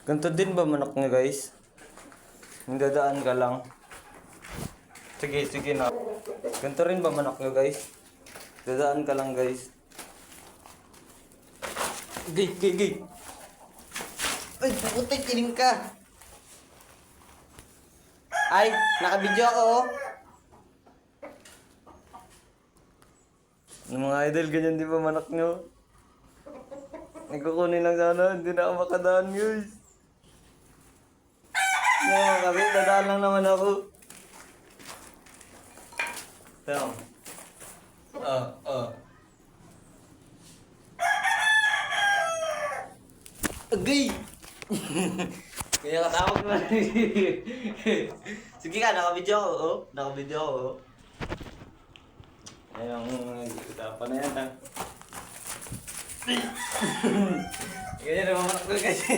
Ganito din ba manok niya guys? Dadaan ka lang. Sige, sige na. Ganito rin ba manok niya guys? Dadaan ka lang guys. Gay, gay, gay. Ay, putay, kiling ka. Ay, nakabidyo ako oh. Mga idol, ganyan di ba manok nyo? Nagkukunin lang sana, hindi na ako makadaan guys. Ano kami, dadaan lang naman ako. Tama. Agay! Kaya katawag mo. Sige ka, nakabidyo ako, oh. Nakabidyo ako, oh. Ayun, usapan na yan, ha. Ganyan naman ako kasi.